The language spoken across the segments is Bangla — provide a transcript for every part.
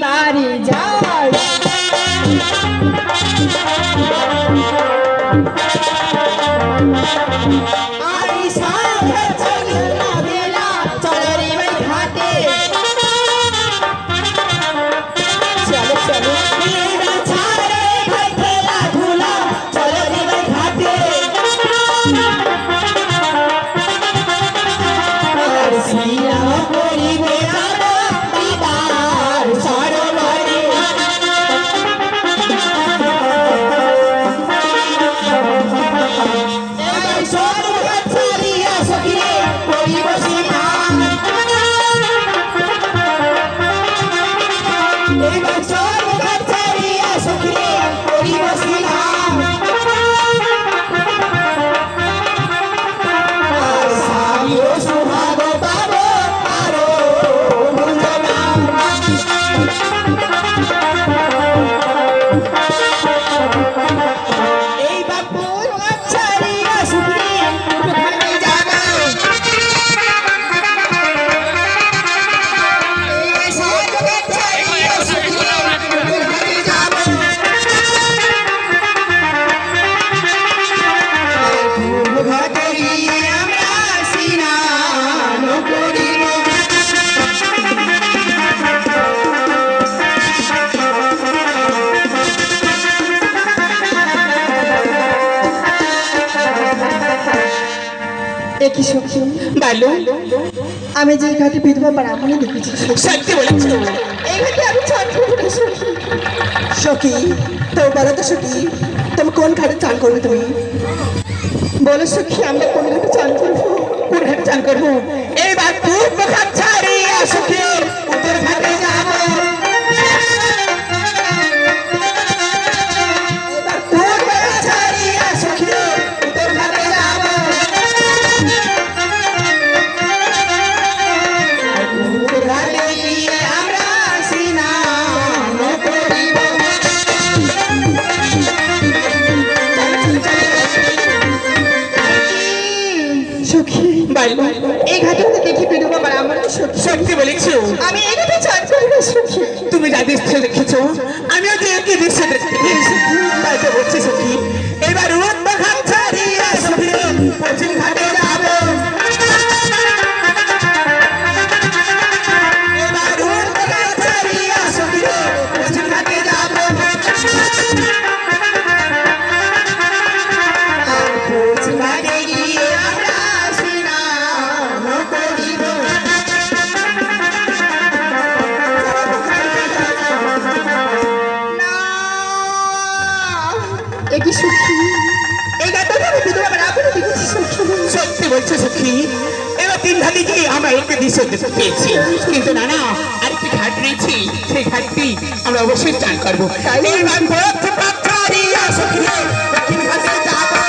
বাড়ি যাই আমি যে ঘাটে বিধবা ব্রাহ্মণী দেখেছি সত্যি বলেছো এই ঘাটে আমি চান করবো না সখী তো বলো তো সখী তুমি কোন ঘাটে চান করবে তুমি বলো সখী আমরা কোন ঘাটে চান করবো কোন ঘাটে চান করবো এইবার পূর্ব ঘাট ছাড়িয়ে সখী উত্তর ঘাটে যাবো এই ঘাটে দেখি বিধবা ব্রাহ্মণ সত্যি বলেছো আমি এই ঘাটে চান করি না সখী তুমি যা দৃশ্য দেখেছো আমিও যে একই দৃশ্য দেখেছি তাই তো বলছি সখী এবার উত্তর ঘাট ছাড়িয়ে সখী পশ্চিম ঘাটে যাবো এবার উত্তর ঘাট ছাড়িয়ে সখী পশ্চিম ঘাটে যাবো পশ্চিম ঘাটে গিয়ে আমরা স্নান করিব একই সখী এই ঘাটে আমি বিধবা ব্রাহ্মণ দেখেছি সখী সত্যি বলছো সখী এবার তিন ঘাটে গিয়ে আমরা একটি দৃশ্য দেখতে পেয়েছি কিন্তু না না আরেকটি ঘাট রয়েছে সেই ঘাটটি আমরা অবশ্যই চান করবো এবার পথ পথ ছাড়িয়ে সখী দক্ষিণ ঘাটে যাবো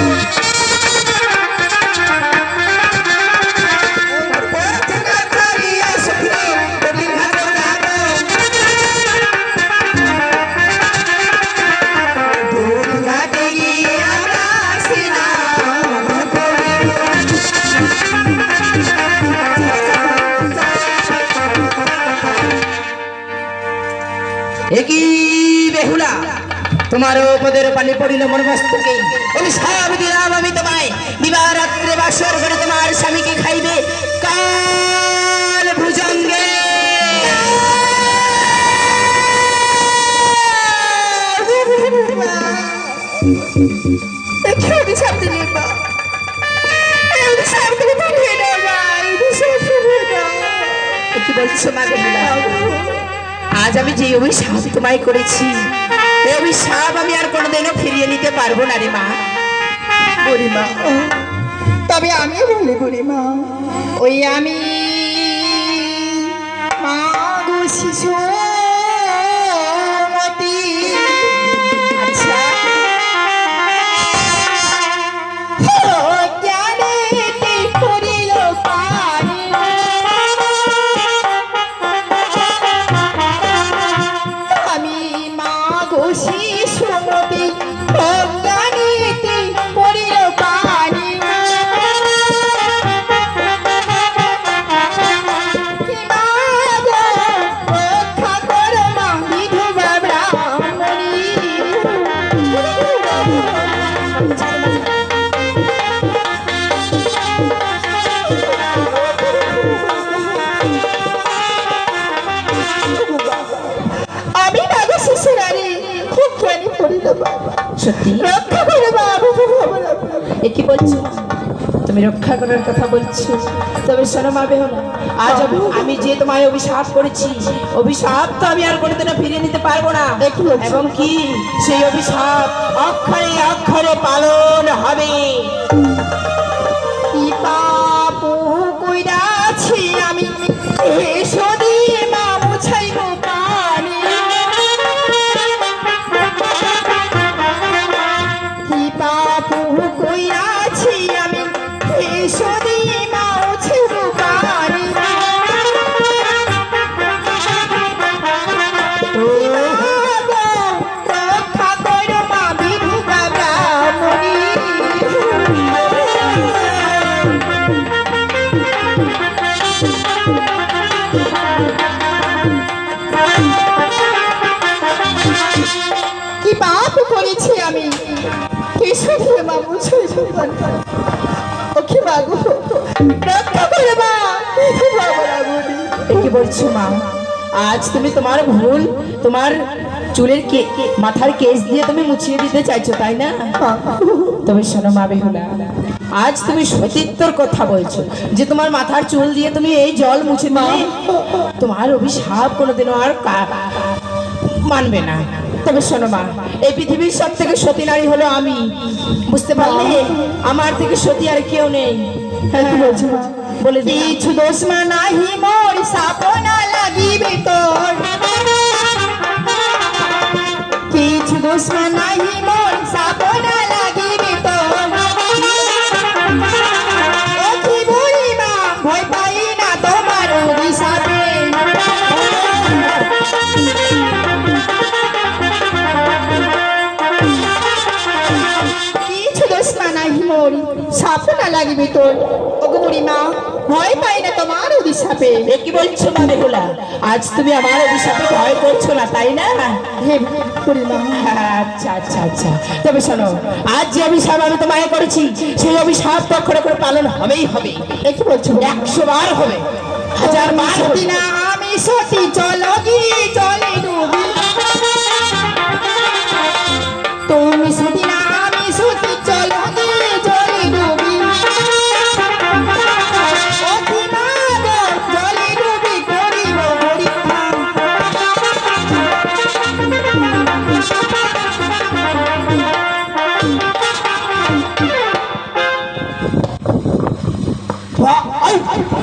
পথ পথ ছাড়িয়ে সখী দক্ষিণ ঘাটে যাবো দূর ঘাটে গিয়ে আমরা স্নান করিব একই বেহুলা তোমার পদের পানি পড়িল মন মস্তকে অভিশাপ দিলাম আমি তোমায় দিবা রাত্রে বাসর করে তোমার স্বামীকে খাইবে কাল ভুজঙ্গে অভিশাপ দিলে মা অভিশাপ দিলে তুমি না মা অভিশাপ দিলে না কি বলছো মা বেহুলা আজ আমি যে অভিশাপ তোমায় করেছি এই অভিশাপ আমি আর কোনোদিনও ফিরিয়ে নিতে পারবো না রে মা বুড়িমা তবে আমি বলি বুড়িমা ওই আমি মা গো শিশুমতি আচ্ছা জ্ঞানে করিল পারি আমি মা গো শিশুমতি অজ্ঞানীতি করিল পারি মা গো সত্যি রক্ষা করে মা, এ কি বলছো? তুমি রক্ষা করার কথা বলছো, তবে শোনো মা বেহুলা, আজ আমি যে তোমায় অভিশাপ করেছি, অভিশাপ তো আমি আর কোনোদিনও ফিরিয়ে নিতে পারবো না। এবং কি সেই অভিশাপ অক্ষরে অক্ষরে পালন হবে। কি পাপ কইরাছি আমি, এসো দিয়ে মা মুছাইব পানি। কি পাপ কইরাছি আমি, এসো দিয়ে মা মুছাইব পানি। রক্ষা করো মা বিধবা ব্রাহ্মণী। কি পাপ করেছি আমি, এসো দিয়ে মা মুছাই ওকে মা গো, রক্ষা করে মা, বিধবা ব্রাহ্মণী। এ কি বলছো মা? আজ তুমি তোমার ভুল, তোমার চুলের মাথার কেস দিয়ে তুমি মুছিয়ে দিতে চাইছো, তাই না? তবে শোনো মা বেহুলা, আজ তুমি সতীত্বর কথা বলছো যে তোমার মাথার চুল দিয়ে তুমি এই জল মুছে দিলে তোমার অভিশাপ কোনোদিনও আর মানবে না। তবে শোনো মা, এই পৃথিবীর সব থেকে সতী নারী হলো আমি, বুঝতে পারলে? আমার থেকে সতী আর কেউ নেই। হ্যাঁ, কি বলছো মা? বলে কিছু দোষ মা নাহি মোর, সাপনা লাগিবে তোর। কিছু দোষ মা নাহি মোর, সাপনা লাগিবে তোর। ও কি বলি মা, ভয় পাই না তোমার অভিশাপে। কিছু দোষ মা নাহি মোর, সাপ না লাগিবে তোর। ওগো বুড়ি মা, ভয় পাই না তোমার অভিশাপে। এ কি বলছো মা বেহুলা? আজ তুমি আমার অভিশাপে ভয় করছো না, তাই না? হে বুড়ি মা, আচ্ছা আচ্ছা আচ্ছা, তবে শোনো, আজ যে অভিশাপ আমি তোমায় করেছি, সেই অভিশাপ তো অক্ষরে করে পালন হবেই হবে। এ কি বলছো? 100 বার হবে, 1000 বার হবে। সতী না আমি সতী, চলো গিয়ে চলে ডুবি। তুমি সতী না আমি সতী, চলো গিয়ে চলে ডুবি। সতী মা গো, জলে ডুবি করিব পরীক্ষা।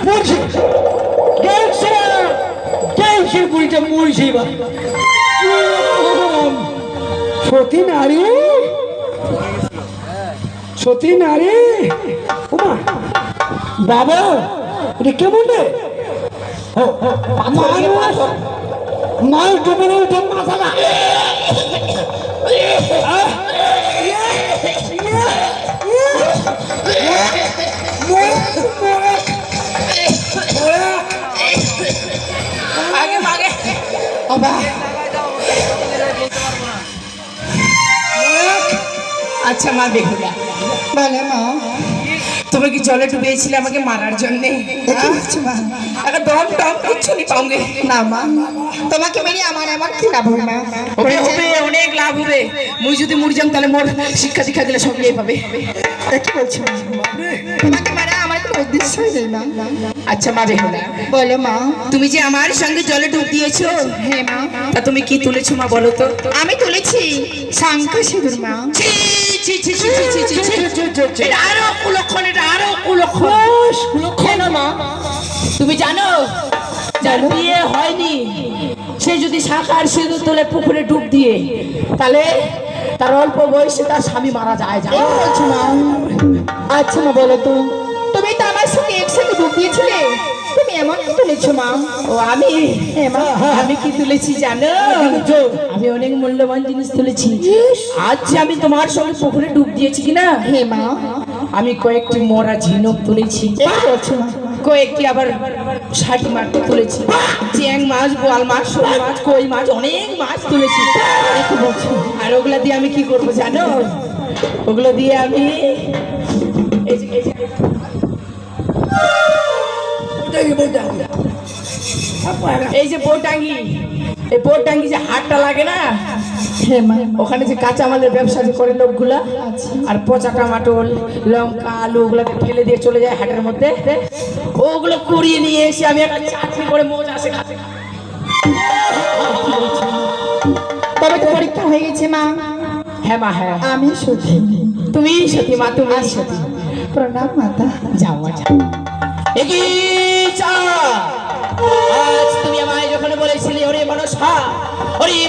মরছে গেছে গেছে বুড়িটা মরছে এবার। সতী নারী, সতী নারী, ওমা বাবা, এটা কেমন রে? মাছ ডুবে উঠে মাথা না। আগে আগে বাবা আচ্ছা মা বেহুলা, বলে মা, তুমি কি জলে ডুবিয়েছিলে আমাকে মারার জন্যে? এ কি বলছো মা? আগে দম টম কিচ্ছু নি পাওগে। না মা, তোমাকে মেরে আমার আমার কি লাভ হবে মা? হবে হবে, অনেক লাভ হবে। মুই যদি মরে যাম তাহলে মোর শিক্ষা দীক্ষা গেলে সব নিয়ে পাবে। এ কি বলছো মা? তোমাকে মেরে আমার কোনো উদ্দেশ্যই নেই মা। আচ্ছা মা বেহুলা, বলো মা। তুমি যে আমার সঙ্গে জলে ডুব দিয়েছো, হ্যাঁ মা, তা তুমি কি তুলেছো মা বলো তো? আমি তুলেছি শঙ্খ সিঁদুর মা। ছি, ছি, ছি, ছি, ছি, ছি, ছি, ছি। এটা আরো কুলক্ষণ, এটা আরো কুলক্ষণ। কুলক্ষণ না মা। তুমি জানো, যার বিয়ে হয়নি সে যদি শাঁখার সিঁদুর তুলে পুকুরে ডুব দিয়ে, তাহলে তার অল্প বয়সে তার স্বামী মারা যায়। এ জানো? কি বলছো মা? আচ্ছা মা বলো তো, তুমি তো আমার সঙ্গে একসাথে ডুব দিয়েছিলে, তুমি এমন কি তুলেছো মা? ও আমি হ্যাঁ মা। আমি কি তুলেছি জানো? আমি অনেক মূল্যবান জিনিস তুলেছি। আজ যে আমি তোমার সঙ্গে পুকুরে ডুব দিয়েছি কিনা, হ্যাঁ মা। আমি কয়েকটি মরা ঝিনুক তুলেছি, এ কি বলছো মা? কয়েকটি আবার ষাটি মাছ তুলেছি, চ্যাং মাছ, বোয়াল মাছ, শোল মাছ, কই মাছ, অনেক মাছ তুলেছি। এ কি বলছো? আর ওগুলা দিয়ে আমি কি করবো জানো? ওগুলো দিয়ে আমি এই যে বোটাঙ্গি, এই বোটাঙ্গি যে হাটটা লাগে না, হ্যাঁ মা। ওখানে যে কাঁচামালের ব্যবসা যে করে লোকগুলা আর পচা টমাটোল লঙ্কা আলু ওগুলোকে ফেলে দিয়ে চলে যায় হাটের মধ্যে, ওগুলো কুড়িয়ে নিয়ে এসে আমি একটা চাটনি করে মজা আসে খাতে। তবে তো পরীক্ষা হয়ে গেছে মা। হ্যাঁ মা, হ্যাঁ আমি সত্যি। তুমি সত্যি মা, তুমি সত্যি। প্রণাম মাতা। যাও মা যাও। এগিয়ে চা। আজ তুমি আমায় যখন বলেছিলে ওরে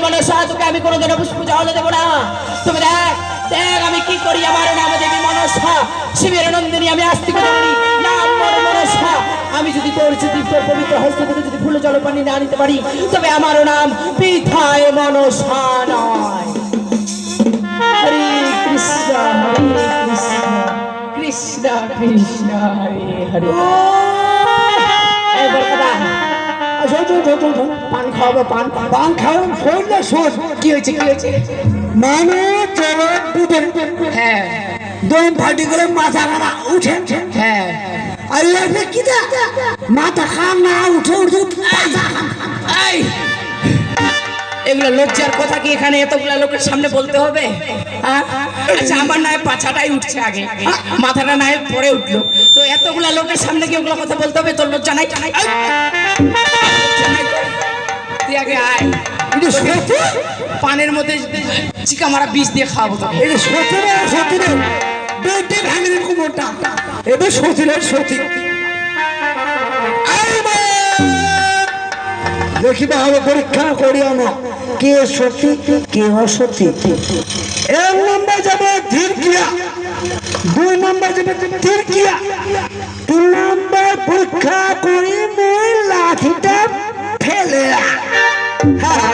মনসা তোকে আমি কোনোদিনও পুষ্প জল দেবো না, তুমি দেখ দেখ আমি কি করি। আমার নাম দেবী মনসা, শিবের নন্দিনী, আমি আস্তিক নাম মনসা। আমি যদি তোর পবিত্র হস্ত থেকে যদি ফুল জল পানি না নিতে পারি, তবে আমারও নাম বৃথায় মনসা নয়। হরে কৃষ্ণ কৃষ্ণ কৃষ্ণ হরে হরে। এই বরকদা, পান খাওয়াবো, পান পান খাওয়ান শোন না শোন। কি হয়েছে কি হয়েছে? মানুষ চলো দুধে হ্যাঁ দম ফাটি করে মাথা খানা উঠে। হ্যাঁ আর এখানে কি দা মাথা খান না উঠে উঠে এই, এগুলো লজ্জার কথা কি এখানে এতগুলা লোকের সামনে বলতে হবে? হ্যাঁ? আচ্ছা আমার নয় পাছাটাই উঠছে আগে, মাথাটা নয় পরে উঠলো, তো এতগুলা লোকের সামনে কি ওগুলো কথা বলতে হবে? তোর লজ্জা নাই? তুই আগে আয়, পানের মধ্যে চিকা মারা বিষ দিয়ে খাওয়াবো তোকে। এটা সত্যি রে সত্যি রে বেটে ভাঙির কুমোরটা এটা সত্যি রে সত্যি। দেখিতে হবে পরীক্ষা করি আমরা কে সত্যি কে অসত্যি। এক নম্বর যাবে ধীর ক্রিয়া, 2 নম্বর যাবে ধীর ক্রিয়া, 3 নম্বর পরীক্ষা করি মই লাঠিটা ফেলে। হ্যাঁ